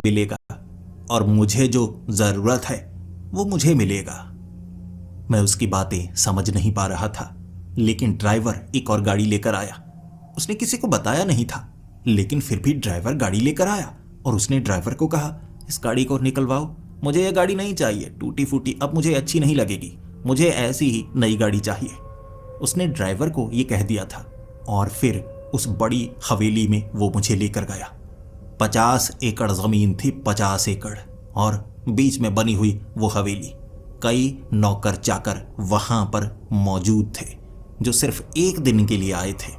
मिलेगा और मुझे जो जरूरत है वो मुझे मिलेगा। मैं उसकी बातें समझ नहीं पा रहा था, लेकिन ड्राइवर एक और गाड़ी लेकर आया। उसने किसी को बताया नहीं था, लेकिन फिर भी ड्राइवर गाड़ी लेकर आया और उसने ड्राइवर को कहा, इस गाड़ी को निकलवाओ, मुझे यह गाड़ी नहीं चाहिए, टूटी फूटी अब मुझे अच्छी नहीं लगेगी, मुझे ऐसी ही नई गाड़ी चाहिए। उसने ड्राइवर को यह कह दिया था और फिर उस बड़ी हवेली में वो मुझे लेकर गया। 50 एकड़ जमीन थी, 50 एकड़, और बीच में बनी हुई वो हवेली। कई नौकर चाकर वहां पर मौजूद थे जो सिर्फ एक दिन के लिए आए थे,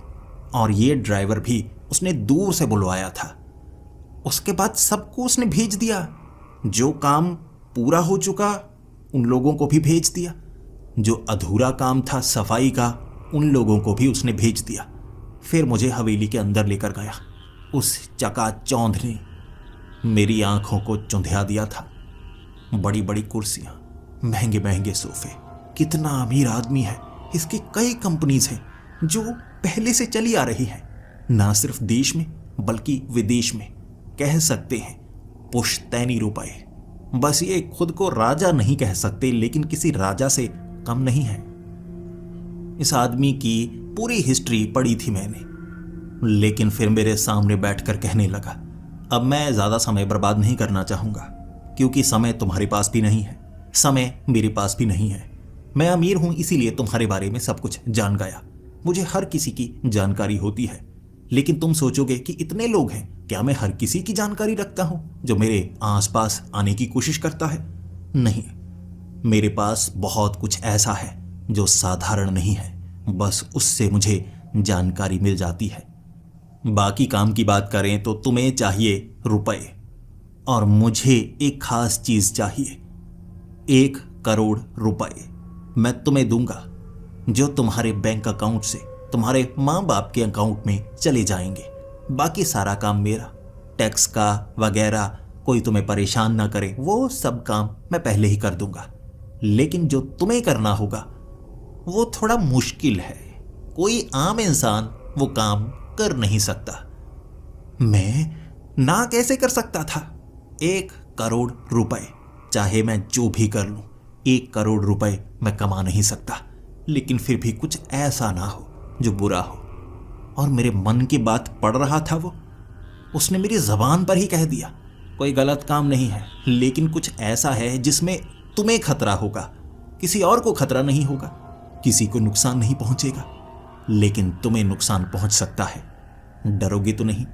और ये ड्राइवर भी उसने दूर से बुलवाया था। उसके बाद सबको उसने भेज दिया। जो काम पूरा हो चुका उन लोगों को भी भेज दिया, जो अधूरा काम था सफाई का उन लोगों को भी उसने भेज दिया। फिर मुझे हवेली के अंदर लेकर गया। उस चकाचौंध ने मेरी आंखों को चुंधिया दिया था। बड़ी बड़ी कुर्सियां, महंगे महंगे सोफे। कितना अमीर आदमी है। इसकी कई कंपनीज हैं जो पहले से चली आ रही हैं, ना सिर्फ देश में बल्कि विदेश में। कह सकते हैं पुश्तैनी रुपए। बस ये खुद को राजा नहीं कह सकते, लेकिन किसी राजा से कम नहीं है। इस आदमी की पूरी हिस्ट्री पढ़ी थी मैंने, लेकिन फिर मेरे सामने बैठकर कहने लगा, अब मैं ज्यादा समय बर्बाद नहीं करना चाहूंगा, क्योंकि समय तुम्हारे पास भी नहीं है, समय मेरे पास भी नहीं है। मैं अमीर हूं इसीलिए तुम्हारे बारे में सब कुछ जान गया। मुझे हर किसी की जानकारी होती है, लेकिन तुम सोचोगे कि इतने लोग हैं, क्या मैं हर किसी की जानकारी रखता हूं जो मेरे आसपास आने की कोशिश करता है? नहीं, मेरे पास बहुत कुछ ऐसा है जो साधारण नहीं है, बस उससे मुझे जानकारी मिल जाती है। बाकी काम की बात करें तो तुम्हें चाहिए रुपए और मुझे एक खास चीज चाहिए। 1 करोड़ रुपए मैं तुम्हें दूंगा, जो तुम्हारे बैंक अकाउंट से तुम्हारे माँ बाप के अकाउंट में चले जाएंगे। बाकी सारा काम मेरा, टैक्स का वगैरह, कोई तुम्हें परेशान ना करे, वो सब काम मैं पहले ही कर दूंगा। लेकिन जो तुम्हें करना होगा वो थोड़ा मुश्किल है। कोई आम इंसान वो काम कर नहीं सकता। मैं ना कैसे कर सकता था? 1 करोड़ रुपए, चाहे मैं जो भी कर लूं, 1 करोड़ रुपए मैं कमा नहीं सकता। लेकिन फिर भी कुछ ऐसा ना हो जो बुरा हो। और मेरे मन की बात पढ़ रहा था वो। उसने मेरी जबान पर ही कह दिया, कोई गलत काम नहीं है, लेकिन कुछ ऐसा है जिसमें तुम्हें खतरा होगा, किसी और को खतरा नहीं होगा, किसी को नुकसान नहीं पहुंचेगा, लेकिन तुम्हें नुकसान पहुंच सकता है। डरोगे तो नहीं?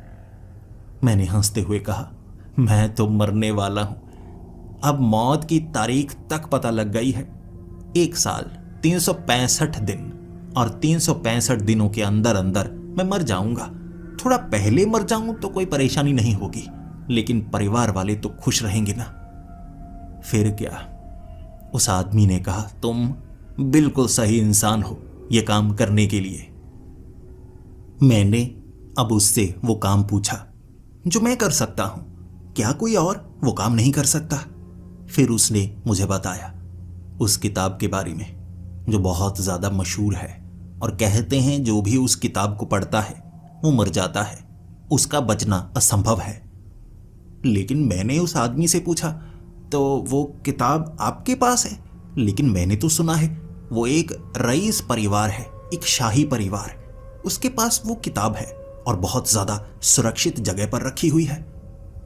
मैंने हंसते हुए कहा, मैं तो मरने वाला हूं। अब मौत की तारीख तक पता लग गई है। 1 साल 365 दिन, और 365 दिनों के अंदर अंदर मैं मर जाऊंगा। थोड़ा पहले मर जाऊं तो कोई परेशानी नहीं होगी, लेकिन परिवार वाले तो खुश रहेंगे ना। फिर क्या? उस आदमी ने कहा, तुम बिल्कुल सही इंसान हो यह काम करने के लिए। मैंने अब उससे वो काम पूछा जो मैं कर सकता हूं, क्या कोई और वो काम नहीं कर सकता? फिर उसने मुझे बताया उस किताब के बारे में जो बहुत ज्यादा मशहूर है, और कहते हैं जो भी उस किताब को पढ़ता है वो मर जाता है, उसका बचना असंभव है। लेकिन मैंने उस आदमी से पूछा, तो वो किताब आपके पास है? लेकिन मैंने तो सुना है वो एक रईस परिवार है, एक शाही परिवार, उसके पास वो किताब है और बहुत ज्यादा सुरक्षित जगह पर रखी हुई है।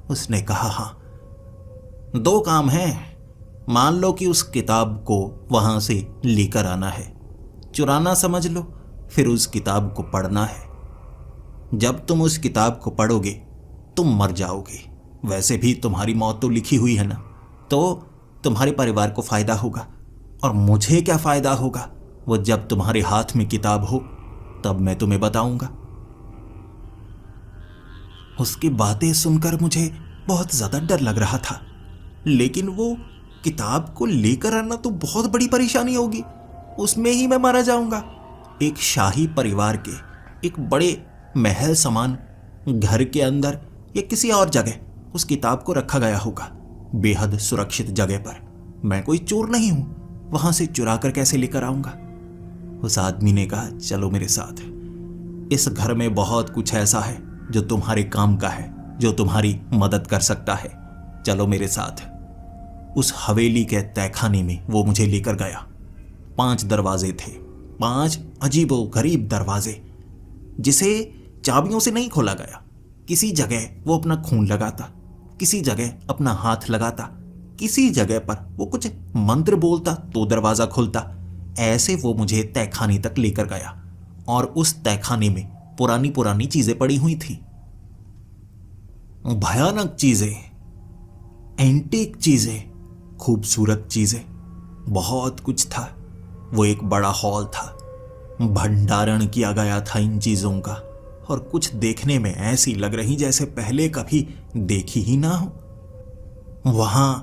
उसने कहा, हाँ 2 काम हैं। मान लो कि उस किताब को वहां से लेकर आना है, चुराना समझ लो, फिर उस किताब को पढ़ना है। जब तुम उस किताब को पढ़ोगे तुम मर जाओगे। वैसे भी तुम्हारी मौत तो लिखी हुई है ना, तो तुम्हारे परिवार को फायदा होगा। और मुझे क्या फायदा होगा? वो जब तुम्हारे हाथ में किताब हो तब मैं तुम्हें बताऊंगा। उसकी बातें सुनकर मुझे बहुत ज्यादा डर लग रहा था, लेकिन वो किताब को लेकर आना तो बहुत बड़ी परेशानी होगी, उसमें ही मैं मारा जाऊंगा। एक शाही परिवार के एक बड़े महल समान घर के अंदर या किसी और जगह उस किताब को रखा गया होगा, बेहद सुरक्षित जगह पर। मैं कोई चोर नहीं हूं, वहां से चुरा कर कैसे लेकर आऊंगा? उस आदमी ने कहा, चलो मेरे साथ। इस घर में बहुत कुछ ऐसा है जो तुम्हारे काम का है, जो तुम्हारी मदद कर सकता है। चलो मेरे साथ। उस हवेली के तहखाने में वो मुझे लेकर गया। 5 दरवाजे थे, 5 अजीबो गरीब दरवाजे, जिसे चाबियों से नहीं खोला गया। किसी जगह वो अपना खून लगाता, किसी जगह अपना हाथ लगाता, किसी जगह पर वो कुछ मंत्र बोलता तो दरवाजा खुलता। ऐसे वो मुझे तहखाने तक लेकर गया और उस तहखाने में पुरानी पुरानी चीजें पड़ी हुई थी, भयानक चीजें, एंटीक चीजें, खूबसूरत चीजें, बहुत कुछ था। वो एक बड़ा हॉल था, भंडारण किया गया था इन चीजों का, और कुछ देखने में ऐसी लग रही जैसे पहले कभी देखी ही ना हो। वहां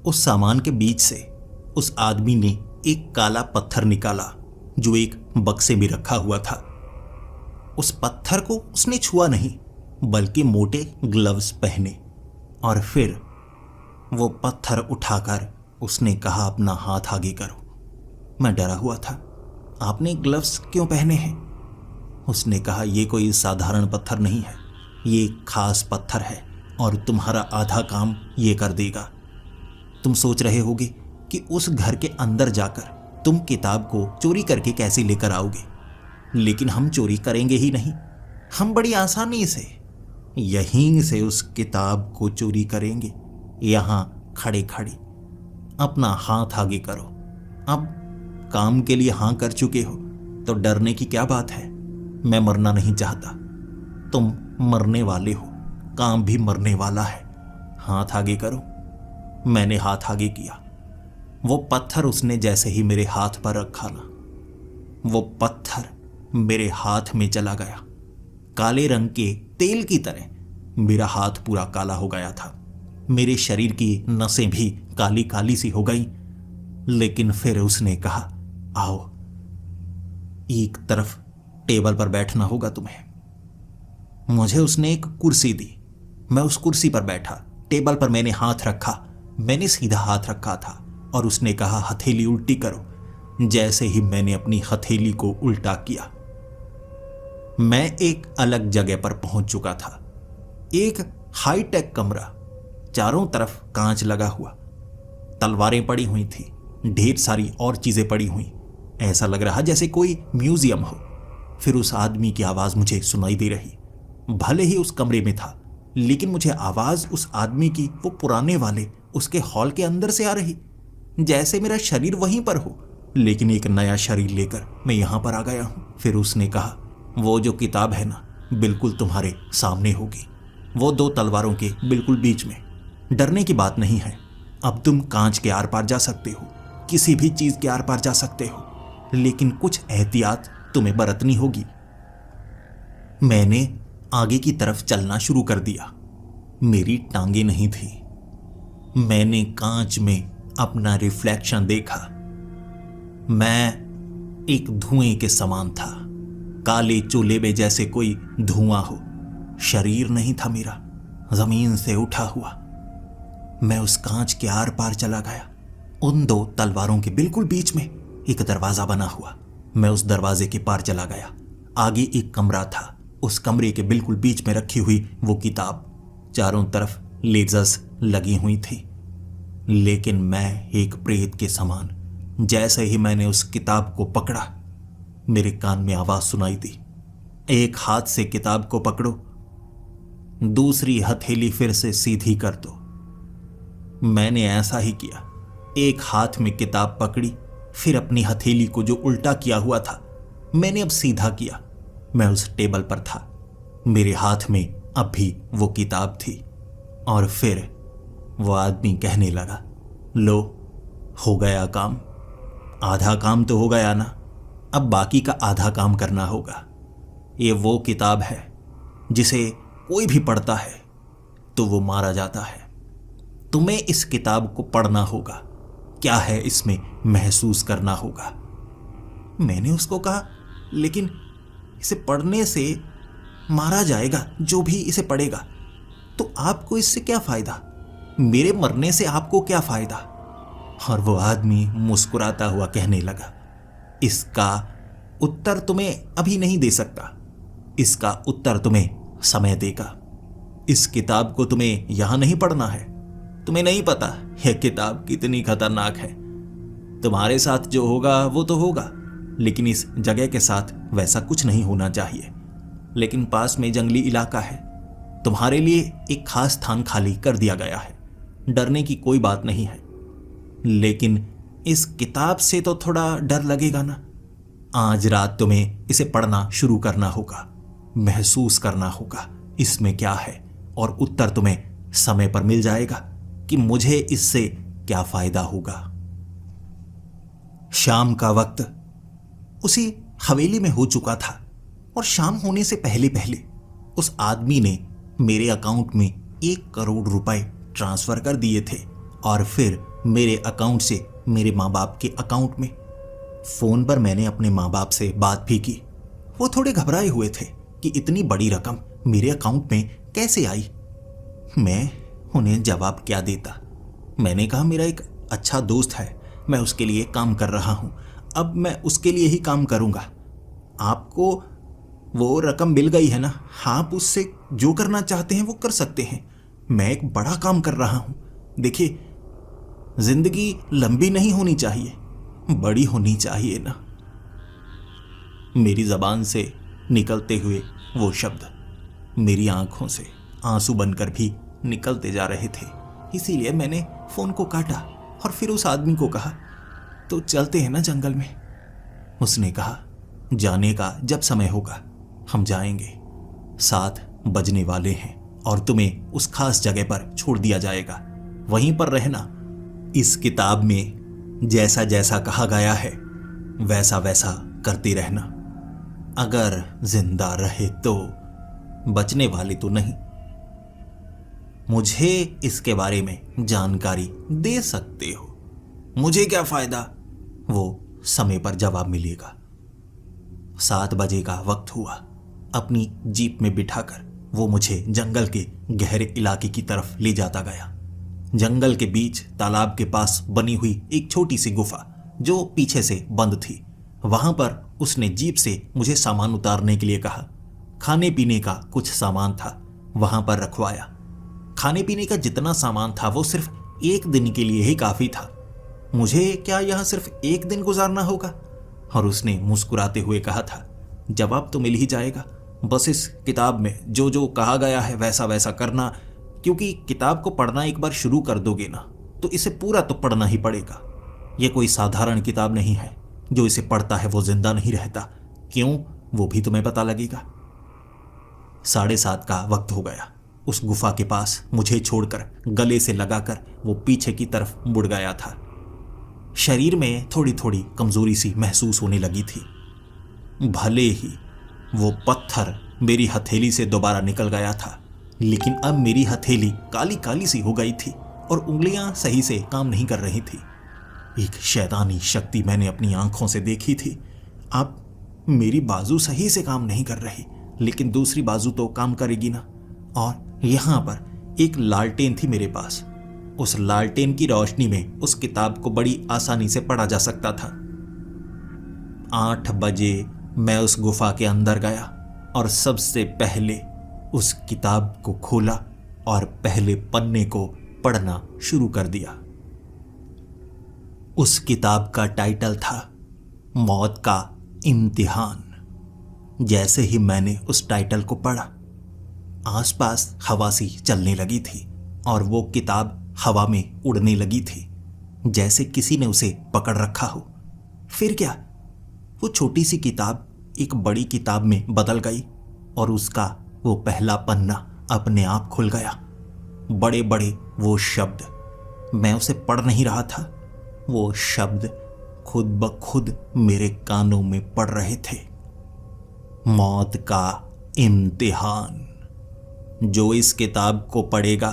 उस सामान के बीच से उस आदमी ने एक काला पत्थर निकाला जो एक बक्से में रखा हुआ था। उस पत्थर को उसने छुआ नहीं, बल्कि मोटे ग्लव्स पहने, और फिर वो पत्थर उठाकर उसने कहा अपना हाथ आगे करो। मैं डरा हुआ था। आपने ग्लव्स क्यों पहने हैं? उसने कहा ये कोई साधारण पत्थर नहीं है, ये खास पत्थर है और तुम्हारा आधा काम ये कर देगा। तुम सोच रहे होगे कि उस घर के अंदर जाकर तुम किताब को चोरी करके कैसे लेकर आओगे, लेकिन हम चोरी करेंगे ही नहीं। हम बड़ी आसानी से यहीं से उस किताब को चोरी करेंगे, यहां खड़े खड़े। अपना हाथ आगे करो। अब काम के लिए हां कर चुके हो तो डरने की क्या बात है। मैं मरना नहीं चाहता, तुम मरने वाले हो, काम भी मरने वाला है। हाथ आगे करो। मैंने हाथ आगे किया। वो पत्थर उसने जैसे ही मेरे हाथ पर रखा ना, वो पत्थर मेरे हाथ में चला गया, काले रंग के तेल की तरह। मेरा हाथ पूरा काला हो गया था, मेरे शरीर की नसें भी काली काली सी हो गई। लेकिन फिर उसने कहा, आओ, एक तरफ टेबल पर बैठना होगा तुम्हें। मुझे उसने एक कुर्सी दी। मैं उस कुर्सी पर बैठा। टेबल पर मैंने हाथ रखा। मैंने सीधा हाथ रखा था और उसने कहा हथेली उल्टी करो। जैसे ही मैंने अपनी हथेली को उल्टा किया, मैं एक अलग जगह पर पहुंच चुका था। एक हाईटेक कमरा, चारों तरफ कांच लगा हुआ, तलवारें पड़ी हुई थी, ढेर सारी और चीजें पड़ी हुई। ऐसा लग रहा जैसे कोई म्यूजियम हो। फिर उस आदमी की आवाज मुझे सुनाई दे रही। भले ही उस कमरे में था, लेकिन मुझे आवाज उस आदमी की वो पुराने वाले उसके हॉल के अंदर से आ रही, जैसे मेरा शरीर वहीं पर हो, लेकिन एक नया शरीर लेकर मैं यहां पर आ गया हूं। फिर उसने कहा, वो जो किताब है ना, बिल्कुल तुम्हारे सामने होगी, वो 2 तलवारों के बिल्कुल बीच में। डरने की बात नहीं है। अब तुम कांच के आर पार जा सकते हो, किसी भी चीज के आर पार जा सकते हो, लेकिन कुछ एहतियात तुम्हें बरतनी होगी। मैंने आगे की तरफ चलना शुरू कर दिया। मेरी टांगे नहीं थी। मैंने कांच में अपना रिफ्लेक्शन देखा। मैं एक धुएं के समान था, काले चूल्हे जैसे कोई धुआं हो। शरीर नहीं था मेरा, जमीन से उठा हुआ। मैं उस कांच के आर पार चला गया। उन 2 तलवारों के बिल्कुल बीच में एक दरवाजा बना हुआ। मैं उस दरवाजे के पार चला गया। आगे एक कमरा था, उस कमरे के बिल्कुल बीच में रखी हुई वो किताब। चारों तरफ लेजर्स लगी हुई थी, लेकिन मैं एक प्रेत के समान, जैसे ही मैंने उस किताब को पकड़ा, मेरे कान में आवाज सुनाई दी, एक हाथ से किताब को पकड़ो, दूसरी हथेली फिर से सीधी कर दो। मैंने ऐसा ही किया। एक हाथ में किताब पकड़ी, फिर अपनी हथेली को जो उल्टा किया हुआ था मैंने अब सीधा किया। मैं उस टेबल पर था, मेरे हाथ में अब भी वो किताब थी। और फिर वो आदमी कहने लगा, लो, हो गया काम। आधा काम तो हो गया ना, अब बाकी का आधा काम करना होगा। ये वो किताब है जिसे कोई भी पढ़ता है तो वो मारा जाता है। तुम्हें इस किताब को पढ़ना होगा, क्या है इसमें महसूस करना होगा। मैंने उसको कहा, लेकिन इसे पढ़ने से मारा जाएगा जो भी इसे पढ़ेगा, तो आपको इससे क्या फायदा? मेरे मरने से आपको क्या फायदा? और वो आदमी मुस्कुराता हुआ कहने लगा, इसका उत्तर तुम्हें अभी नहीं दे सकता, इसका उत्तर तुम्हें समय देगा। इस किताब को तुम्हें यहां नहीं पढ़ना है, तुम्हें नहीं पता यह किताब कितनी खतरनाक है। तुम्हारे साथ जो होगा वो तो होगा, लेकिन इस जगह के साथ वैसा कुछ नहीं होना चाहिए। लेकिन पास में जंगली इलाका है, तुम्हारे लिए एक खास स्थान खाली कर दिया गया है। डरने की कोई बात नहीं है, लेकिन इस किताब से तो थोड़ा डर लगेगा ना। आज रात तुम्हें इसे पढ़ना शुरू करना होगा, महसूस करना होगा इसमें क्या है, और उत्तर तुम्हें समय पर मिल जाएगा कि मुझे इससे क्या फायदा होगा। शाम का वक्त उसी हवेली में हो चुका था, और शाम होने से पहले पहले उस आदमी ने मेरे अकाउंट में 1 करोड़ रुपए ट्रांसफर कर दिए थे, और फिर मेरे अकाउंट से मेरे माँ बाप के अकाउंट में। फोन पर मैंने अपने माँ बाप से बात भी की। वो थोड़े घबराए हुए थे कि इतनी बड़ी रकम मेरे अकाउंट में कैसे आई। मैं उन्हें जवाब क्या देता। मैंने कहा मेरा एक अच्छा दोस्त है, मैं उसके लिए काम कर रहा हूं, अब मैं उसके लिए ही काम करूंगा। आपको वो रकम मिल गई है ना, आप उससे जो करना चाहते हैं वो कर सकते हैं। मैं एक बड़ा काम कर रहा हूं। देखिए, जिंदगी लंबी नहीं होनी चाहिए, बड़ी होनी चाहिए ना। मेरी जबान से निकलते हुए वो शब्द मेरी आंखों से आंसू बनकर भी निकलते जा रहे थे। इसीलिए मैंने फोन को काटा और फिर उस आदमी को कहा, तो चलते हैं ना जंगल में। उसने कहा, जाने का जब समय होगा हम जाएंगे। 7 बजने वाले हैं और तुम्हें उस खास जगह पर छोड़ दिया जाएगा, वहीं पर रहना। इस किताब में जैसा जैसा कहा गया है वैसा वैसा करते रहना। अगर जिंदा रहे तो, बचने वाले तो नहीं। मुझे इसके बारे में जानकारी दे सकते हो। मुझे क्या फायदा, वो समय पर जवाब मिलेगा। 7 बजे का वक्त हुआ। अपनी जीप में बिठाकर वो मुझे जंगल के गहरे इलाके की तरफ ले जाता गया। जंगल के बीच तालाब के पास बनी हुई एक छोटी सी गुफा जो पीछे से बंद थी, वहां पर उसने जीप से मुझे सामान उतारने के लिए कहा। खाने पीने का कुछ सामान था, वहां पर रखवाया। खाने पीने का जितना सामान था वो सिर्फ 1 दिन के लिए ही काफी था। मुझे क्या यहां सिर्फ 1 दिन गुजारना होगा? और उसने मुस्कुराते हुए कहा था, जवाब तो मिल ही जाएगा, बस इस किताब में जो जो कहा गया है वैसा वैसा करना। क्योंकि किताब को पढ़ना एक बार शुरू कर दोगे ना तो इसे पूरा तो पढ़ना ही पड़ेगा। यह कोई साधारण किताब नहीं है, जो इसे पढ़ता है वो जिंदा नहीं रहता। क्यों, वो भी तुम्हें पता लगेगा। 7:30 का वक्त हो गया। उस गुफा के पास मुझे छोड़कर गले से लगाकर वो पीछे की तरफ मुड़ गया था। शरीर में थोड़ी थोड़ी कमजोरी सी महसूस होने लगी थी। भले ही वो पत्थर मेरी हथेली से दोबारा निकल गया था, लेकिन अब मेरी हथेली काली काली सी हो गई थी और उंगलियां सही से काम नहीं कर रही थी। एक शैतानी शक्ति मैंने अपनी आंखों से देखी थी। अब मेरी बाजू सही से काम नहीं कर रही, लेकिन दूसरी बाजू तो काम करेगी ना। और यहां पर एक लालटेन थी मेरे पास। उस लालटेन की रोशनी में उस किताब को बड़ी आसानी से पढ़ा जा सकता था। 8 बजे मैं उस गुफा के अंदर गया और सबसे पहले उस किताब को खोला और पहले पन्ने को पढ़ना शुरू कर दिया। उस किताब का टाइटल था मौत का इम्तिहान। जैसे ही मैंने उस टाइटल को पढ़ा, आसपास हवा सी चलने लगी थी और वो किताब हवा में उड़ने लगी थी, जैसे किसी ने उसे पकड़ रखा हो। फिर क्या, वो छोटी सी किताब एक बड़ी किताब में बदल गई और उसका वो पहला पन्ना अपने आप खुल गया। बड़े बड़े वो शब्द, मैं उसे पढ़ नहीं रहा था, वो शब्द खुद ब खुद मेरे कानों में पड़ रहे थे। मौत का इम्तिहान। जो इस किताब को पढ़ेगा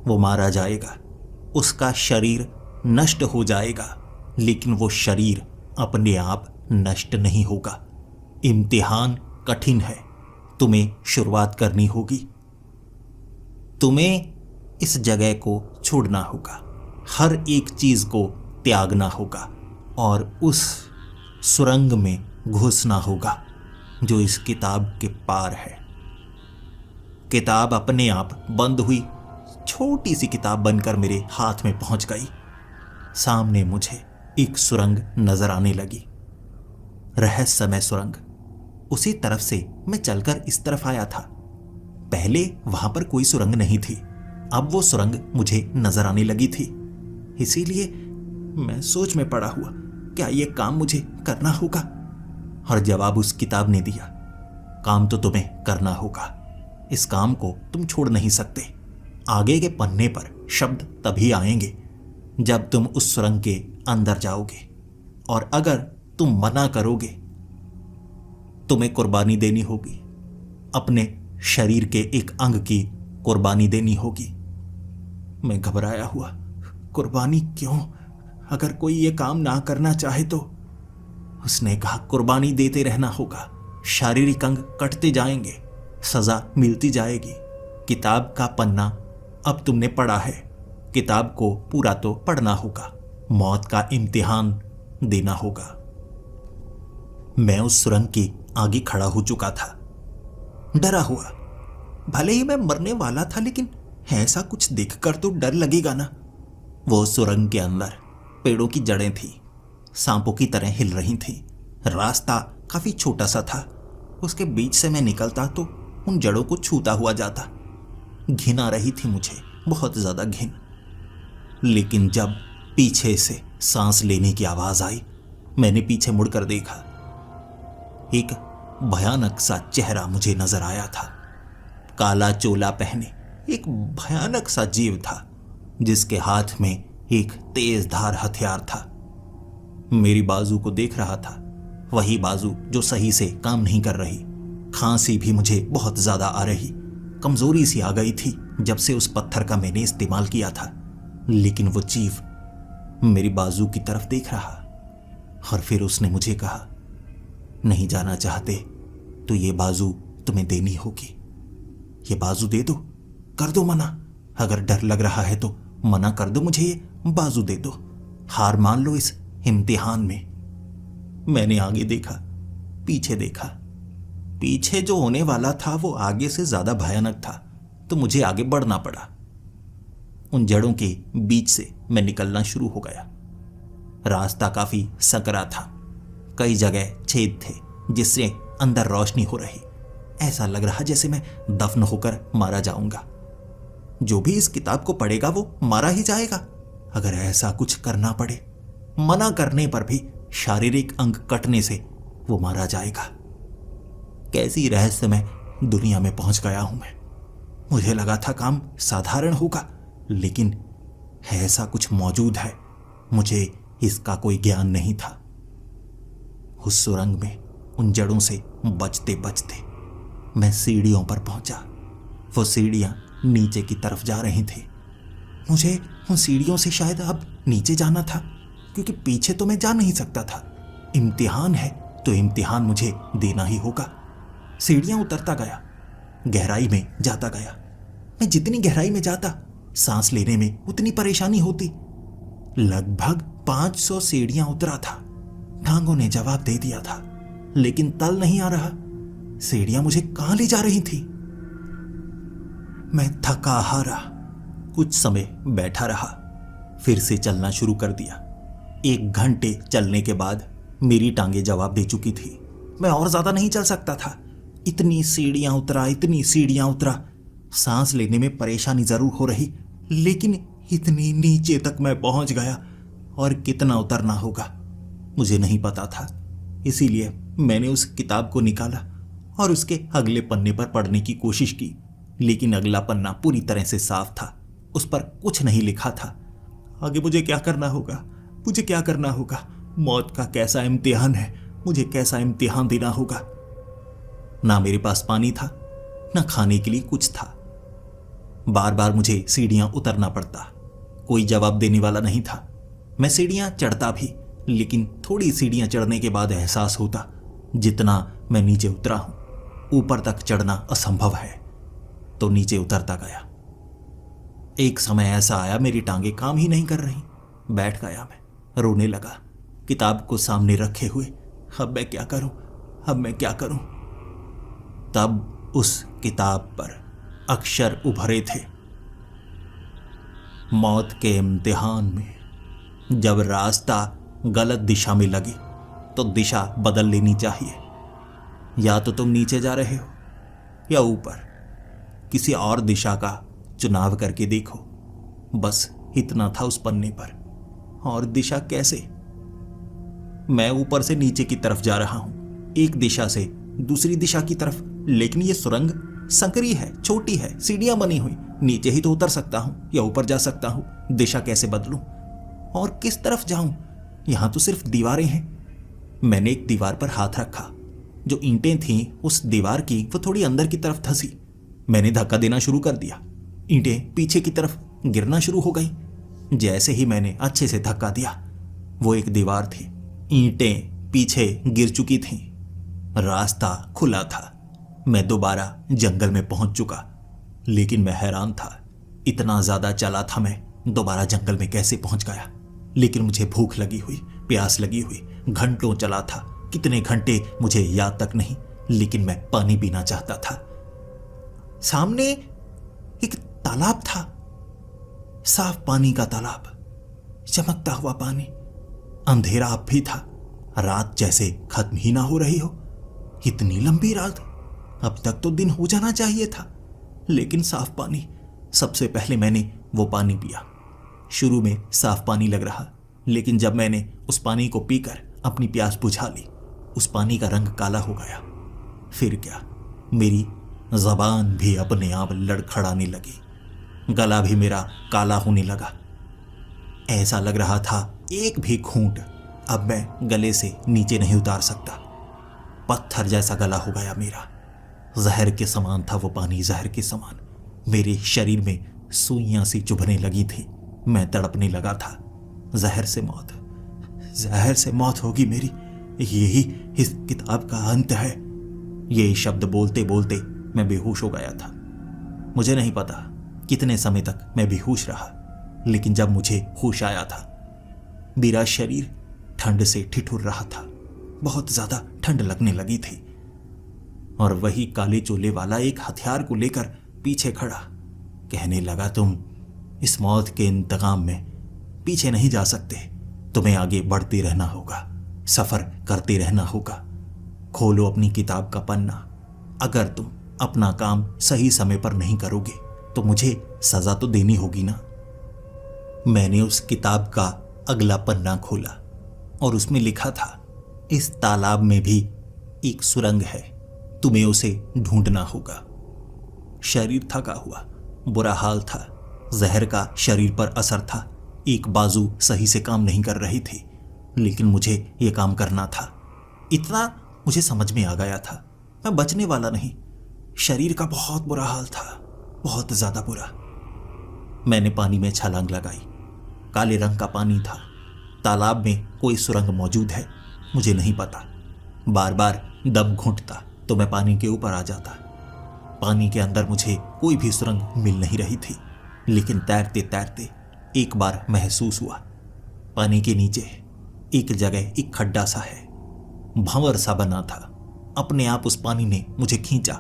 वो मारा जाएगा, उसका शरीर नष्ट हो जाएगा, लेकिन वो शरीर अपने आप नष्ट नहीं होगा। इम्तिहान कठिन है, तुम्हें शुरुआत करनी होगी। तुम्हें इस जगह को छोड़ना होगा, हर एक चीज को त्यागना होगा और उस सुरंग में घुसना होगा जो इस किताब के पार है। किताब अपने आप बंद हुई छोटी सी किताब बनकर मेरे हाथ में पहुंच गई। सामने मुझे एक सुरंग नजर आने लगी, रहस्यमय सुरंग। उसी तरफ से मैं चलकर इस तरफ आया था। पहले वहां पर कोई सुरंग नहीं थी, अब वो सुरंग मुझे नजर आने लगी थी। इसीलिए मैं सोच में पड़ा हुआ, क्या ये काम मुझे करना होगा? और जवाब उस किताब ने दिया, काम तो तुम्हें करना होगा, इस काम को तुम छोड़ नहीं सकते। आगे के पन्ने पर शब्द तभी आएंगे जब तुम उस सुरंग के अंदर जाओगे, और अगर तुम मना करोगे, तुम्हें कुर्बानी देनी होगी, अपने शरीर के एक अंग की कुर्बानी देनी होगी। मैं घबराया हुआ, कुर्बानी क्यों? अगर कोई ये काम ना करना चाहे तो? उसने कहा, कुर्बानी देते रहना होगा, शारीरिक अंग कटते जाएंगे, सजा मिलती जाएगी। किताब का पन्ना अब तुमने पढ़ा है, किताब को पूरा तो पढ़ना होगा, मौत का इम्तिहान देना होगा। मैं उस सुरंग के आगे खड़ा हो चुका था, डरा हुआ। भले ही मैं मरने वाला था, लेकिन ऐसा कुछ देखकर तो डर लगेगा ना। वो सुरंग के अंदर पेड़ों की जड़ें थी, सांपों की तरह हिल रही थी। रास्ता काफी छोटा सा था, उसके बीच से मैं निकलता तो उन जड़ों को छूता हुआ जाता। घिन आ रही थी मुझे, बहुत ज्यादा घिन। लेकिन जब पीछे से सांस लेने की आवाज आई, मैंने पीछे मुड़कर देखा। एक भयानक सा चेहरा मुझे नजर आया था। काला चोला पहने एक भयानक सा जीव था, जिसके हाथ में एक तेज धार हथियार था। मेरी बाजू को देख रहा था, वही बाजू जो सही से काम नहीं कर रही। खांसी भी मुझे बहुत ज्यादा आ रही, कमजोरी सी आ गई थी जब से उस पत्थर का मैंने इस्तेमाल किया था। लेकिन वो जीव मेरी बाजू की तरफ देख रहा, और फिर उसने मुझे कहा, नहीं जाना चाहते तो ये बाजू तुम्हें देनी होगी। ये बाजू दे दो, कर दो मना। अगर डर लग रहा है तो मना कर दो, मुझे ये बाजू दे दो, हार मान लो इस इम्तिहान में। मैंने आगे देखा, पीछे देखा। पीछे जो होने वाला था वो आगे से ज्यादा भयानक था, तो मुझे आगे बढ़ना पड़ा। उन जड़ों के बीच से मैं निकलना शुरू हो गया। रास्ता काफी सकरा था, कई जगह छेद थे जिससे अंदर रोशनी हो रही। ऐसा लग रहा जैसे मैं दफन होकर मारा जाऊंगा। जो भी इस किताब को पढ़ेगा वो मारा ही जाएगा। अगर ऐसा कुछ करना पड़े, मना करने पर भी शारीरिक अंग कटने से वो मारा जाएगा। कैसी रहस्यमय दुनिया में पहुंच गया हूं मैं। मुझे लगा था काम साधारण होगा, लेकिन ऐसा कुछ मौजूद है, मुझे इसका कोई ज्ञान नहीं था। उस सुरंग में उन जड़ों से बचते बचते मैं सीढ़ियों पर पहुंचा। वो सीढ़ियां नीचे की तरफ जा रही थी। मुझे उन सीढ़ियों से शायद अब नीचे जाना था, क्योंकि पीछे तो मैं जा नहीं सकता था। इम्तिहान है तो इम्तिहान मुझे देना ही होगा। सीढ़ियां उतरता गया, गहराई में जाता गया। मैं जितनी गहराई में जाता, सांस लेने में उतनी परेशानी होती। लगभग 500 सीढ़ियां उतरा था। टांगों ने जवाब दे दिया था, लेकिन तल नहीं आ रहा। सीढ़ियां मुझे कहां ले जा रही थी? मैं थका हारा कुछ समय बैठा रहा, फिर से चलना शुरू कर दिया। 1 घंटे चलने के बाद मेरी टांगें जवाब दे चुकी थी। मैं और ज्यादा नहीं चल सकता था। इतनी सीढ़ियां उतरा, इतनी सीढ़ियां उतरा। सांस लेने में परेशानी जरूर हो रही, लेकिन इतनी नीचे तक मैं पहुंच गया, और कितना उतरना होगा मुझे नहीं पता था। इसीलिए मैंने उस किताब को निकाला और उसके अगले पन्ने पर पढ़ने की कोशिश की, लेकिन अगला पन्ना पूरी तरह से साफ था। उस पर कुछ नहीं लिखा था। आगे मुझे क्या करना होगा? मुझे क्या करना होगा? मौत का कैसा इम्तिहान है? मुझे कैसा इम्तिहान देना होगा? ना मेरे पास पानी था, ना खाने के लिए कुछ था। बार बार मुझे सीढ़ियां उतरना पड़ता, कोई जवाब देने वाला नहीं था। मैं सीढ़ियां चढ़ता भी, लेकिन थोड़ी सीढ़ियां चढ़ने के बाद एहसास होता जितना मैं नीचे उतरा हूं, ऊपर तक चढ़ना असंभव है। तो नीचे उतरता गया। एक समय ऐसा आया, मेरी टांगे काम ही नहीं कर रही। बैठ गया मैं, रोने लगा, किताब को सामने रखे हुए। अब मैं क्या करूं? अब मैं क्या करूं? तब उस किताब पर अक्षर उभरे थे। मौत के इम्तिहान में जब रास्ता गलत दिशा में लगे तो दिशा बदल लेनी चाहिए। या तो तुम नीचे जा रहे हो या ऊपर, किसी और दिशा का चुनाव करके देखो। बस इतना था उस पन्ने पर। और दिशा कैसे? मैं ऊपर से नीचे की तरफ जा रहा हूं, एक दिशा से दूसरी दिशा की तरफ, लेकिन ये सुरंग संकरी है, छोटी है, सीढ़ियां बनी हुई। नीचे ही तो उतर सकता हूं या ऊपर जा सकता हूं। दिशा कैसे बदलूं और किस तरफ जाऊं? यहां तो सिर्फ दीवारें हैं। मैंने एक दीवार पर हाथ रखा। जो ईंटें थीं उस दीवार की, वो थोड़ी अंदर की तरफ धंसी। मैंने धक्का देना शुरू कर दिया। ईंटें पीछे की तरफ गिरना शुरू हो गई। जैसे ही मैंने अच्छे से धक्का दिया, वो एक दीवार थी, ईंटें पीछे गिर चुकी थीं, रास्ता खुला था। मैं दोबारा जंगल में पहुंच चुका, लेकिन मैं हैरान था। इतना ज्यादा चला था मैं, दोबारा जंगल में कैसे पहुंच गया? लेकिन मुझे भूख लगी हुई, प्यास लगी हुई, घंटों चला था। कितने घंटे मुझे याद तक नहीं, लेकिन मैं पानी पीना चाहता था। सामने एक तालाब था, साफ पानी का तालाब, चमकता हुआ पानी। अंधेरा अब भी था, रात जैसे खत्म ही ना हो रही हो। इतनी लंबी रात, अब तक तो दिन हो जाना चाहिए था, लेकिन साफ पानी। सबसे पहले मैंने वो पानी पिया। शुरू में साफ पानी लग रहा, लेकिन जब मैंने उस पानी को पीकर अपनी प्यास बुझा ली, उस पानी का रंग काला हो गया। फिर क्या, मेरी जबान भी अपने आप लड़खड़ाने लगी, गला भी मेरा काला होने लगा। ऐसा लग रहा था एक भी घूंट अब मैं गले से नीचे नहीं उतार सकता। पत्थर जैसा गला हो गया मेरा। जहर के समान था वो पानी, जहर के समान। मेरे शरीर में सुइयां सी चुभने लगी थी। मैं तड़पने लगा था। जहर से मौत, जहर से मौत होगी मेरी, यही इस किताब का अंत है। ये शब्द बोलते बोलते मैं बेहोश हो गया था। मुझे नहीं पता कितने समय तक मैं बेहोश रहा, लेकिन जब मुझे होश आया था, मेरा शरीर ठंड से ठिठुर रहा था। बहुत ज्यादा ठंड लगने लगी थी। और वही काले चोले वाला एक हथियार को लेकर पीछे खड़ा, कहने लगा, तुम इस मौत के इंतकाम में पीछे नहीं जा सकते। तुम्हें आगे बढ़ते रहना होगा, सफर करते रहना होगा। खोलो अपनी किताब का पन्ना। अगर तुम अपना काम सही समय पर नहीं करोगे तो मुझे सजा तो देनी होगी ना। मैंने उस किताब का अगला पन्ना खोला और उसमें लिखा था, इस तालाब में भी एक सुरंग है, तुम्हें उसे ढूंढना होगा। शरीर थका हुआ, बुरा हाल था। जहर का शरीर पर असर था। एक बाजू सही से काम नहीं कर रही थी, लेकिन मुझे यह काम करना था। इतना मुझे समझ में आ गया था, मैं बचने वाला नहीं। शरीर का बहुत बुरा हाल था, बहुत ज्यादा बुरा। मैंने पानी में छलांग लगाई। काले रंग का पानी था। तालाब में कोई सुरंग मौजूद है, मुझे नहीं पता। बार बार दम घुंटता तो मैं पानी के ऊपर आ जाता। पानी के अंदर मुझे कोई भी सुरंग मिल नहीं रही थी, लेकिन तैरते तैरते एक बार महसूस हुआ, पानी के नीचे एक जगह एक खड्डा सा है, भंवर सा बना था। अपने आप उस पानी ने मुझे खींचा।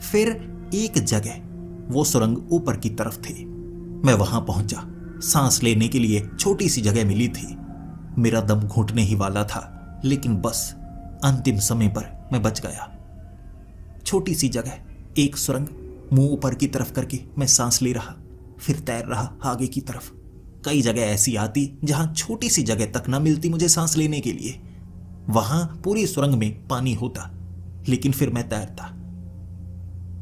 फिर एक जगह वो सुरंग ऊपर की तरफ थी। मैं वहां पहुंचा। सांस लेने के लिए छोटी सी जगह मिली थी। मेरा दम घुटने ही वाला था, लेकिन बस अंतिम समय पर मैं बच गया। छोटी सी जगह, एक सुरंग, मुंह ऊपर की तरफ करके मैं सांस ले रहा, फिर तैर रहा आगे की तरफ। कई जगह ऐसी आती जहां छोटी सी जगह तक ना मिलती मुझे सांस लेने के लिए। वहां पूरी सुरंग में पानी होता, लेकिन फिर मैं तैरता।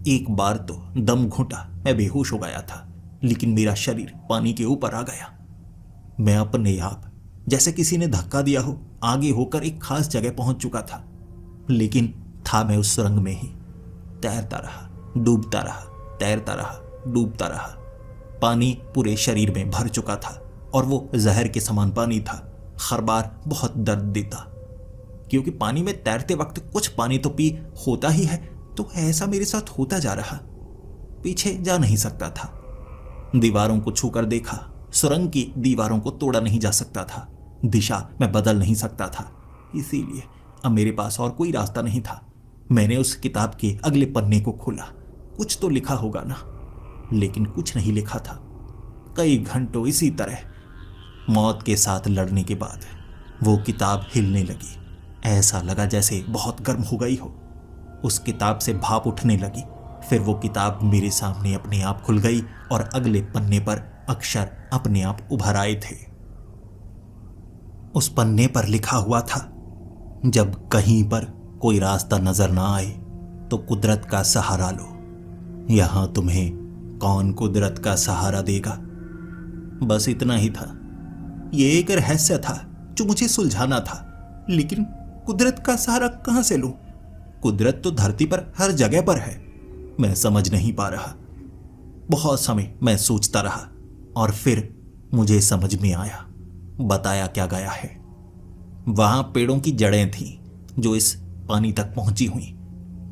एक बार तो दम घुटा, मैं बेहोश हो गया था, लेकिन मेरा शरीर पानी के ऊपर आ गया। मैं अपने आप जैसे किसी ने धक्का दिया हो आगे होकर एक खास जगह पहुंच चुका था, लेकिन था मैं उस सुरंग में ही। तैरता रहा, डूबता रहा, तैरता रहा, डूबता रहा। पानी पूरे शरीर में भर चुका था और वो जहर के समान पानी था। हर बार बहुत दर्द देता, क्योंकि पानी में तैरते वक्त कुछ पानी तो पी होता ही है, तो ऐसा मेरे साथ होता जा रहा। पीछे जा नहीं सकता था। दीवारों को छूकर देखा, सुरंग की दीवारों को तोड़ा नहीं जा सकता था। दिशा मैं बदल नहीं सकता था, इसीलिए अब मेरे पास और कोई रास्ता नहीं था। मैंने उस किताब के अगले पन्ने को खोला। कुछ तो लिखा होगा ना, लेकिन कुछ नहीं लिखा था। कई घंटों इसी तरह मौत के साथ लड़ने के बाद वो किताब हिलने लगी। ऐसा लगा जैसे बहुत गर्म हो गई हो। उस किताब से भाप उठने लगी। फिर वो किताब मेरे सामने अपने आप खुल गई और अगले पन्ने पर अक्षर अपने आप उभर आए थे। उस पन्ने पर लिखा हुआ था, जब कहीं पर कोई रास्ता नजर ना आए तो कुदरत का सहारा लो। यहां तुम्हें कौन कुदरत का सहारा देगा। बस इतना ही था। ये एक रहस्य था जो मुझे सुलझाना था, लेकिन कुदरत का सहारा कहां से लूं? कुदरत तो धरती पर हर जगह पर है। मैं समझ नहीं पा रहा। बहुत समय मैं सोचता रहा और फिर मुझे समझ में आया। बताया क्या गया है। वहां पेड़ों की जड़ें थीं जो इस पानी तक पहुंची हुई।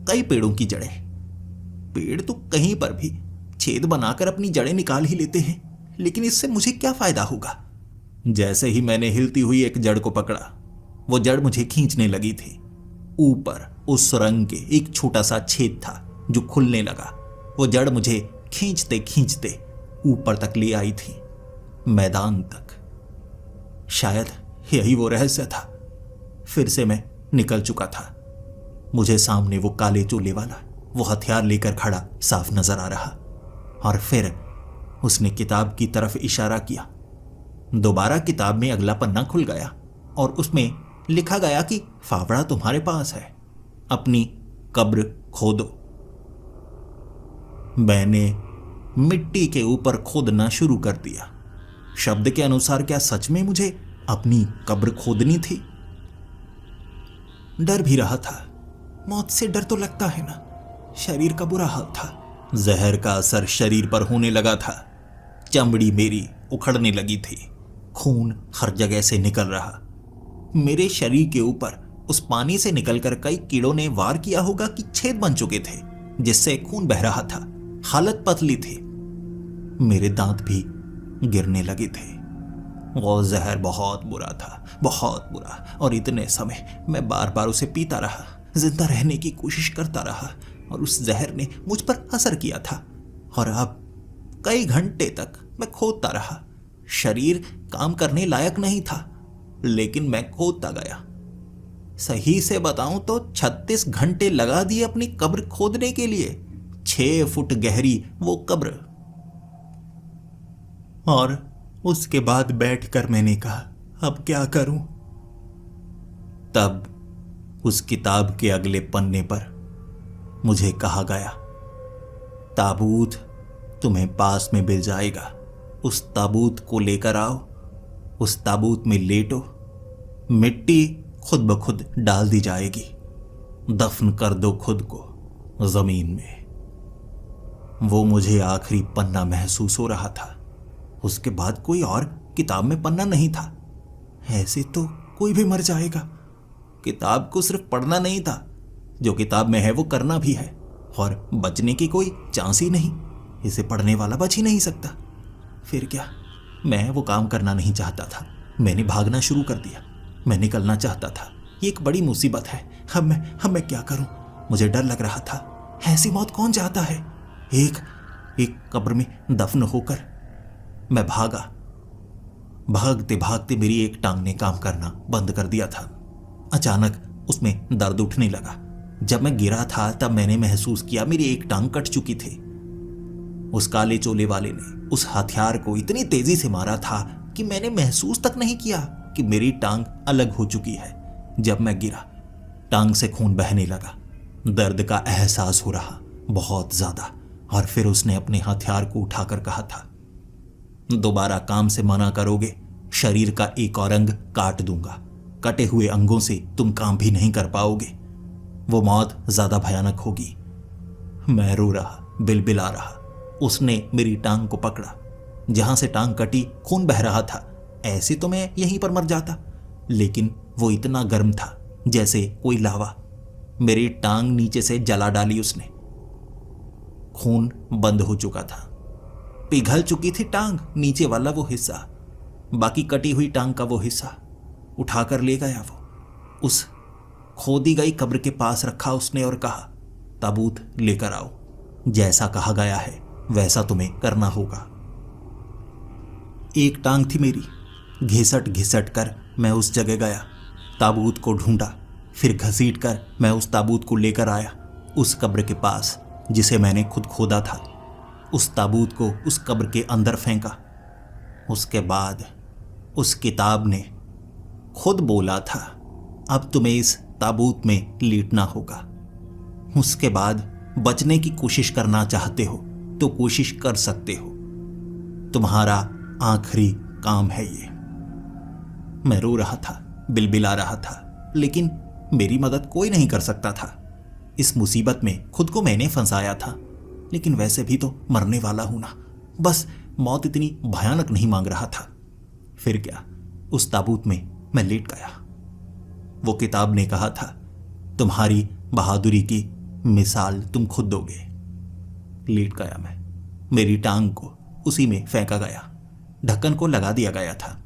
कई पेड़ों की जड़ें। पेड़ तो कहीं पर भी छेद बनाकर अपनी जड़ें निकाल ही लेते हैं, लेकिन इससे मुझे क्या फायदा होगा। जैसे ही मैंने हिलती हुई एक जड़ को पकड़ा, वो जड़ मुझे खींचने लगी थी। ऊपर उस सुरंग के एक छोटा सा छेद था जो खुलने लगा। वो जड़ मुझे खींचते खींचते ऊपर तक ले आई थी, मैदान तक। शायद यही वो रहस्य था। फिर से मैं निकल चुका था। मुझे सामने वो काले चोले वाला वो हथियार लेकर खड़ा साफ नजर आ रहा। और फिर उसने किताब की तरफ इशारा किया। दोबारा किताब में अगला पन्ना खुल गया और उसमें लिखा गया कि फावड़ा तुम्हारे पास है, अपनी कब्र खोदो। मैंने मिट्टी के ऊपर खोदना शुरू कर दिया। शब्द के अनुसार क्या सच में मुझे अपनी कब्र खोदनी थी? डर भी रहा था। मौत से डर तो लगता है ना। शरीर का बुरा हाल था। जहर का असर शरीर पर होने लगा था। चमड़ी मेरी उखड़ने लगी थी। खून हर जगह से निकल रहा। मेरे शरीर के ऊपर उस पानी से निकलकर कई कीड़ों ने वार किया होगा कि छेद बन चुके थे, जिससे खून बह रहा था। हालत पतली थी। मेरे दांत भी गिरने लगे थे। वो जहर बहुत बुरा था, बहुत बुरा। और इतने समय मैं बार बार उसे पीता रहा, जिंदा रहने की कोशिश करता रहा, और उस जहर ने मुझ पर असर किया था। और अब कई घंटे तक मैं खोदता रहा। शरीर काम करने लायक नहीं था, लेकिन मैं खोदता गया। सही से बताऊं तो 36 घंटे लगा दिए अपनी कब्र खोदने के लिए। 6 फुट गहरी वो कब्र। और उसके बाद बैठकर मैंने कहा, अब क्या करूं? तब उस किताब के अगले पन्ने पर मुझे कहा गया, ताबूत तुम्हें पास में मिल जाएगा। उस ताबूत को लेकर आओ। उस ताबूत में लेटो। मिट्टी खुद ब खुद डाल दी जाएगी। दफन कर दो खुद को जमीन में। वो मुझे आखिरी पन्ना महसूस हो रहा था। उसके बाद कोई और किताब में पन्ना नहीं था। ऐसे तो कोई भी मर जाएगा। किताब को सिर्फ पढ़ना नहीं था, जो किताब में है वो करना भी है, और बचने की कोई चांस ही नहीं। इसे पढ़ने वाला बच ही नहीं सकता। फिर क्या? मैं वो काम करना नहीं चाहता था। मैंने भागना शुरू कर दिया। मैं निकलना चाहता था। ये एक बड़ी मुसीबत है। अब मैं क्या करूं? मुझे डर लग रहा था। ऐसी मौत कौन चाहता है? एक कब्र में दफन होकर मैं भागा। भागते भागते मेरी एक टांग ने काम करना बंद कर दिया था। अचानक उसमें दर्द उठने लगा। जब मैं गिरा था तब मैंने महसूस किया मेरी एक टांग कट चुकी थी। उस काले चोले वाले ने उस हथियार को इतनी तेजी से मारा था कि मैंने महसूस तक नहीं किया कि मेरी टांग अलग हो चुकी है। जब मैं गिरा, टांग से खून बहने लगा। दर्द का एहसास हो रहा, बहुत ज्यादा। और फिर उसने अपने हथियार को उठाकर कहा था, दोबारा काम से मना करोगे, शरीर का एक और अंग काट दूंगा। कटे हुए अंगों से तुम काम भी नहीं कर पाओगे। वो मौत ज्यादा भयानक होगी। मैं रो रहा, बिलबिला रहा। उसने मेरी टांग को पकड़ा। जहां से टांग कटी खून बह रहा था। ऐसे तो मैं यहीं पर मर जाता, लेकिन वो इतना गर्म था जैसे कोई लावा। मेरी टांग नीचे से जला डाली उसने। खून बंद हो चुका था। पिघल चुकी थी टांग, नीचे वाला वो हिस्सा। बाकी कटी हुई टांग का वो हिस्सा उठाकर ले गया वो। उस खोदी गई कब्र के पास रखा उसने और कहा, ताबूत लेकर आओ। जैसा कहा गया है वैसा तुम्हें करना होगा। एक टांग थी मेरी। घिसट घिसट कर मैं उस जगह गया, ताबूत को ढूंढा, फिर घसीट कर मैं उस ताबूत को लेकर आया उस कब्र के पास जिसे मैंने खुद खोदा था। उस ताबूत को उस कब्र के अंदर फेंका। उसके बाद उस किताब ने खुद बोला था, अब तुम्हें इस ताबूत में लेटना होगा। उसके बाद बचने की कोशिश करना चाहते हो तो कोशिश कर सकते हो, तुम्हारा आखिरी काम है ये। मैं रो रहा था, बिलबिला रहा था, लेकिन मेरी मदद कोई नहीं कर सकता था। इस मुसीबत में खुद को मैंने फंसाया था, लेकिन वैसे भी तो मरने वाला हूं ना। बस मौत इतनी भयानक नहीं मांग रहा था। फिर क्या, उस ताबूत में मैं लेट गया। वो किताब ने कहा था, तुम्हारी बहादुरी की मिसाल तुम खुद दोगे। लेट गया मैं। मेरी टांग को उसी में फेंका गया। ढक्कन को लगा दिया गया था।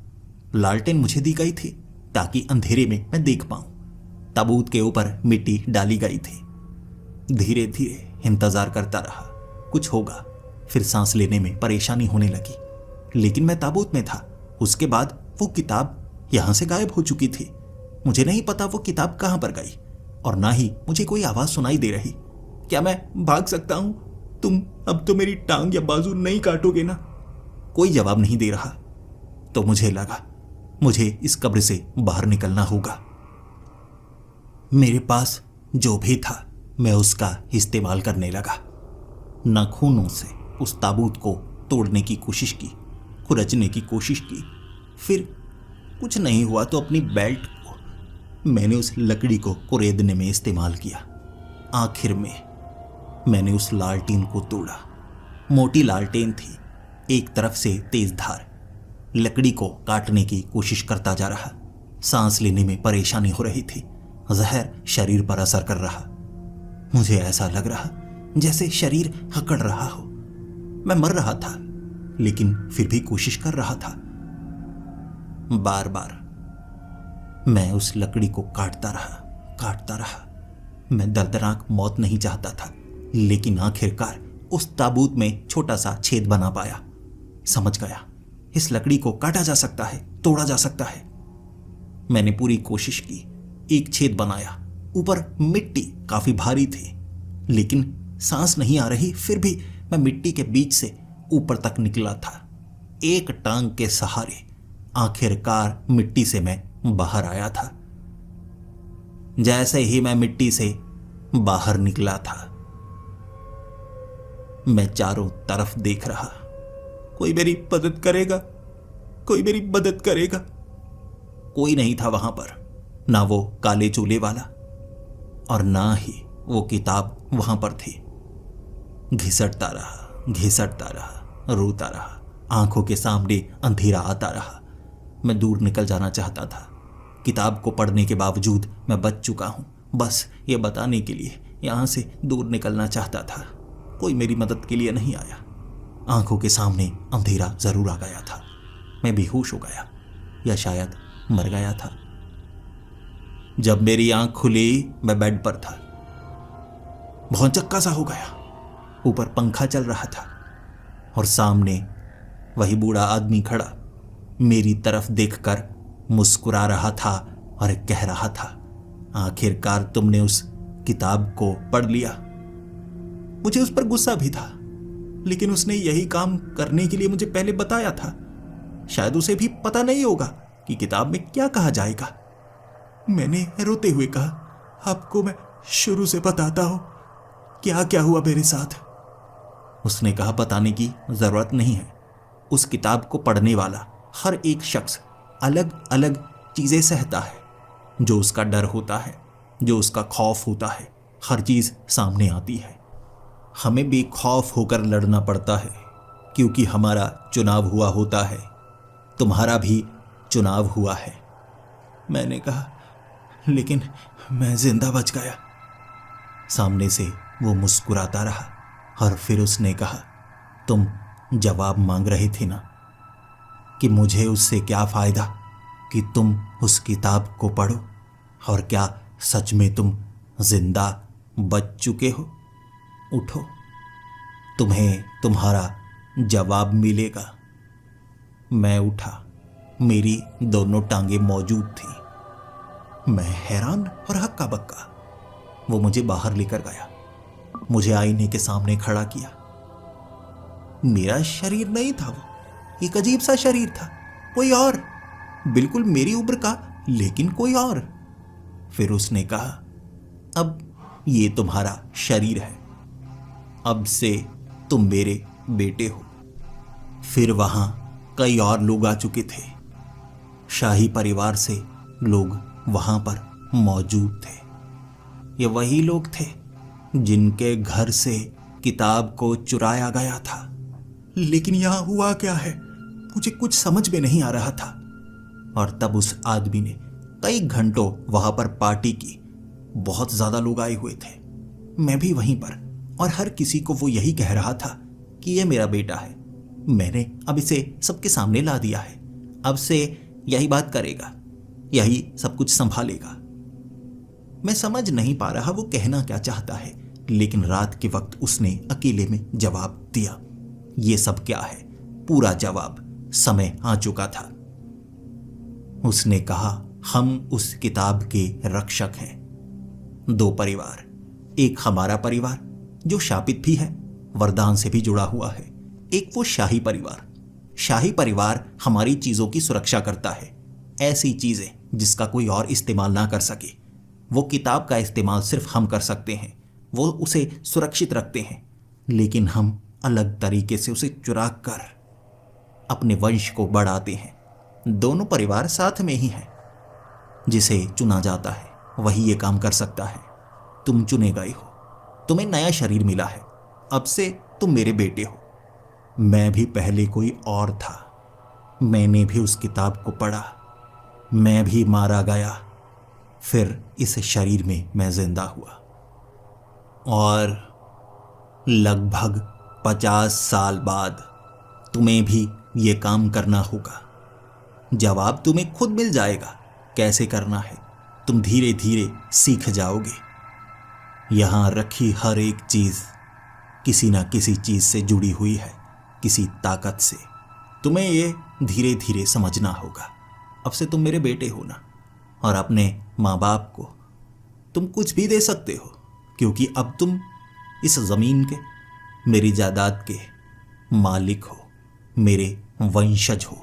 लालटेन मुझे दी गई थी ताकि अंधेरे में मैं देख पाऊं। ताबूत के ऊपर मिट्टी डाली गई थी। धीरे धीरे इंतजार करता रहा, कुछ होगा। फिर सांस लेने में परेशानी होने लगी, लेकिन मैं ताबूत में था। उसके बाद वो किताब यहां से गायब हो चुकी थी। मुझे नहीं पता वो किताब कहां पर गई, और ना ही मुझे कोई आवाज सुनाई दे रही। क्या मैं भाग सकता हूं? तुम अब तो मेरी टांग या बाजू नहीं काटोगे ना? कोई जवाब नहीं दे रहा। तो मुझे लगा मुझे इस कब्र से बाहर निकलना होगा। मेरे पास जो भी था मैं उसका इस्तेमाल करने लगा। नाखूनों से उस ताबूत को तोड़ने की कोशिश की, खुरचने की कोशिश की। फिर कुछ नहीं हुआ तो अपनी बेल्ट को मैंने उस लकड़ी को कुरेदने में इस्तेमाल किया। आखिर में मैंने उस लालटेन को तोड़ा। मोटी लालटेन थी, एक तरफ से तेज धार लकड़ी को काटने की कोशिश करता जा रहा। सांस लेने में परेशानी हो रही थी। जहर शरीर पर असर कर रहा। मुझे ऐसा लग रहा जैसे शरीर हकड़ रहा हो। मैं मर रहा था, लेकिन फिर भी कोशिश कर रहा था। बार बार मैं उस लकड़ी को काटता रहा। मैं दर्दनाक मौत नहीं चाहता था, लेकिन आखिरकार उस ताबूत में छोटा सा छेद बना पाया। समझ गया, इस लकड़ी को काटा जा सकता है, तोड़ा जा सकता है। मैंने पूरी कोशिश की, एक छेद बनाया। ऊपर मिट्टी काफी भारी थी, लेकिन सांस नहीं आ रही। फिर भी मैं मिट्टी के बीच से ऊपर तक निकला था। एक टांग के सहारे आखिरकार मिट्टी से मैं बाहर आया था। जैसे ही मैं मिट्टी से बाहर निकला था, मैं चारों तरफ देख रहा। कोई मेरी मदद करेगा? कोई मेरी मदद करेगा? कोई नहीं था वहां पर, ना वो काले चूल्हे वाला और ना ही वो किताब वहां पर थी। घिसटता रहा, रोता रहा। आंखों के सामने अंधेरा आता रहा। मैं दूर निकल जाना चाहता था। किताब को पढ़ने के बावजूद मैं बच चुका हूं, बस ये बताने के लिए यहां से दूर निकलना चाहता था। कोई मेरी मदद के लिए नहीं आया। आंखों के सामने अंधेरा जरूर आ गया था। मैं बेहोश हो गया, या शायद मर गया था। जब मेरी आंख खुली, मैं बेड पर था। भौंचक्का सा हो गया। ऊपर पंखा चल रहा था और सामने वही बूढ़ा आदमी खड़ा मेरी तरफ देखकर मुस्कुरा रहा था और कह रहा था, आखिरकार तुमने उस किताब को पढ़ लिया। मुझे उस पर गुस्सा भी था, लेकिन उसने यही काम करने के लिए मुझे पहले बताया था। शायद उसे भी पता नहीं होगा कि किताब में क्या कहा जाएगा। मैंने रोते हुए कहा, आपको मैं शुरू से बताता हूं क्या क्या हुआ मेरे साथ। उसने कहा, बताने की जरूरत नहीं है। उस किताब को पढ़ने वाला हर एक शख्स अलग अलग चीजें सहता है। जो उसका डर होता है, जो उसका खौफ होता है, हर चीज सामने आती है। हमें बेखौफ होकर लड़ना पड़ता है, क्योंकि हमारा चुनाव हुआ होता है। तुम्हारा भी चुनाव हुआ है। मैंने कहा, लेकिन मैं जिंदा बच गया। सामने से वो मुस्कुराता रहा और फिर उसने कहा, तुम जवाब मांग रहे थे ना कि मुझे उससे क्या फायदा कि तुम उस किताब को पढ़ो, और क्या सच में तुम जिंदा बच चुके हो? उठो, तुम्हें तुम्हारा जवाब मिलेगा। मैं उठा। मेरी दोनों टांगे मौजूद थी। मैं हैरान और हक्का बक्का। वो मुझे बाहर लेकर गया, मुझे आईने के सामने खड़ा किया। मेरा शरीर नहीं था वो, एक अजीब सा शरीर था, कोई और, बिल्कुल मेरी उम्र का, लेकिन कोई और। फिर उसने कहा, अब ये तुम्हारा शरीर है, अब से तुम मेरे बेटे हो। फिर वहां कई और लोग आ चुके थे। शाही परिवार से लोग वहां पर मौजूद थे। ये वही लोग थे जिनके घर से किताब को चुराया गया था। लेकिन यहां हुआ क्या है, मुझे कुछ समझ में नहीं आ रहा था। और तब उस आदमी ने कई घंटों वहां पर पार्टी की। बहुत ज्यादा लोग आए हुए थे, मैं भी वहीं पर, और हर किसी को वो यही कह रहा था कि ये मेरा बेटा है, मैंने अब इसे सबके सामने ला दिया है, अब से यही बात करेगा, यही सब कुछ संभालेगा। मैं समझ नहीं पा रहा वो कहना क्या चाहता है, लेकिन रात के वक्त उसने अकेले में जवाब दिया। ये सब क्या है, पूरा जवाब, समय आ चुका था। उसने कहा, हम उस किताब के रक्षक हैं। दो परिवार, एक हमारा परिवार जो शापित भी है, वरदान से भी जुड़ा हुआ है, एक वो शाही परिवार। शाही परिवार हमारी चीजों की सुरक्षा करता है, ऐसी चीजें जिसका कोई और इस्तेमाल ना कर सके। वो किताब का इस्तेमाल सिर्फ हम कर सकते हैं, वो उसे सुरक्षित रखते हैं, लेकिन हम अलग तरीके से उसे चुरा कर अपने वंश को बढ़ाते हैं। दोनों परिवार साथ में ही हैं। जिसे चुना जाता है वही ये काम कर सकता है। तुम चुने गए हो, तुम्हें नया शरीर मिला है, अब से तुम मेरे बेटे हो। मैं भी पहले कोई और था, मैंने भी उस किताब को पढ़ा, मैं भी मारा गया, फिर इस शरीर में मैं जिंदा हुआ। और लगभग 50 साल बाद तुम्हें भी ये काम करना होगा। जवाब तुम्हें खुद मिल जाएगा, कैसे करना है तुम धीरे धीरे सीख जाओगे। यहां रखी हर एक चीज किसी ना किसी चीज से जुड़ी हुई है, किसी ताकत से। तुम्हें ये धीरे धीरे समझना होगा। अब से तुम मेरे बेटे हो ना, और अपने माँ बाप को तुम कुछ भी दे सकते हो, क्योंकि अब तुम इस जमीन के, मेरी जायदाद के मालिक हो, मेरे वंशज हो।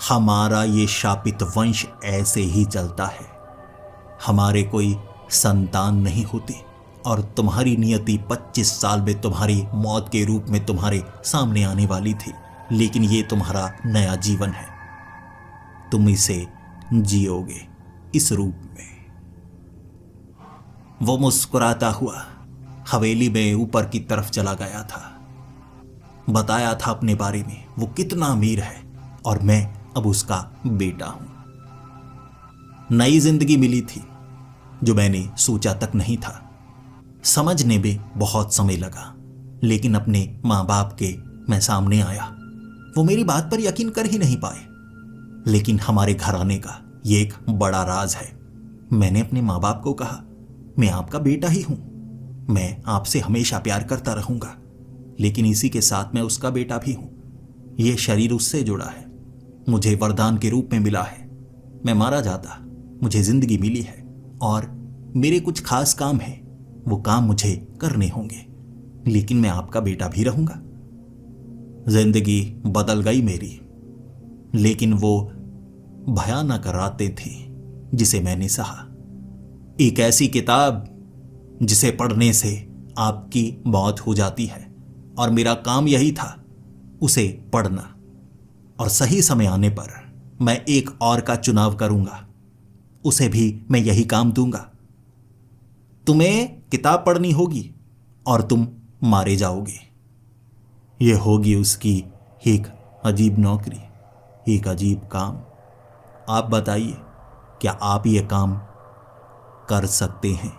हमारा ये शापित वंश ऐसे ही चलता है। हमारे कोई संतान नहीं होती, और तुम्हारी नियति 25 साल में तुम्हारी मौत के रूप में तुम्हारे सामने आने वाली थी, लेकिन ये तुम्हारा नया जीवन है। तुम इसे जियोगे इस रूप में। वो मुस्कुराता हुआ हवेली में ऊपर की तरफ चला गया था। बताया था अपने बारे में वो कितना अमीर है, और मैं अब उसका बेटा हूं। नई जिंदगी मिली थी जो मैंने सोचा तक नहीं था। समझने में बहुत समय लगा, लेकिन अपने माँ बाप के मैं सामने आया। वो मेरी बात पर यकीन कर ही नहीं पाए, लेकिन हमारे घराने का ये एक बड़ा राज है। मैंने अपने माँ बाप को कहा, मैं आपका बेटा ही हूं, मैं आपसे हमेशा प्यार करता रहूंगा, लेकिन इसी के साथ मैं उसका बेटा भी हूं। यह शरीर उससे जुड़ा है, मुझे वरदान के रूप में मिला है। मैं मारा जाता, मुझे जिंदगी मिली है, और मेरे कुछ खास काम हैं, वो काम मुझे करने होंगे, लेकिन मैं आपका बेटा भी रहूंगा। जिंदगी बदल गई मेरी, लेकिन वो भयानक रातें थी जिसे मैंने सहा। एक ऐसी किताब जिसे पढ़ने से आपकी मौत हो जाती है, और मेरा काम यही था उसे पढ़ना, और सही समय आने पर मैं एक और का चुनाव करूंगा, उसे भी मैं यही काम दूंगा। तुम्हें किताब पढ़नी होगी और तुम मारे जाओगे। यह होगी उसकी एक अजीब नौकरी, एक अजीब काम। आप बताइए, क्या आप ये काम कर सकते हैं?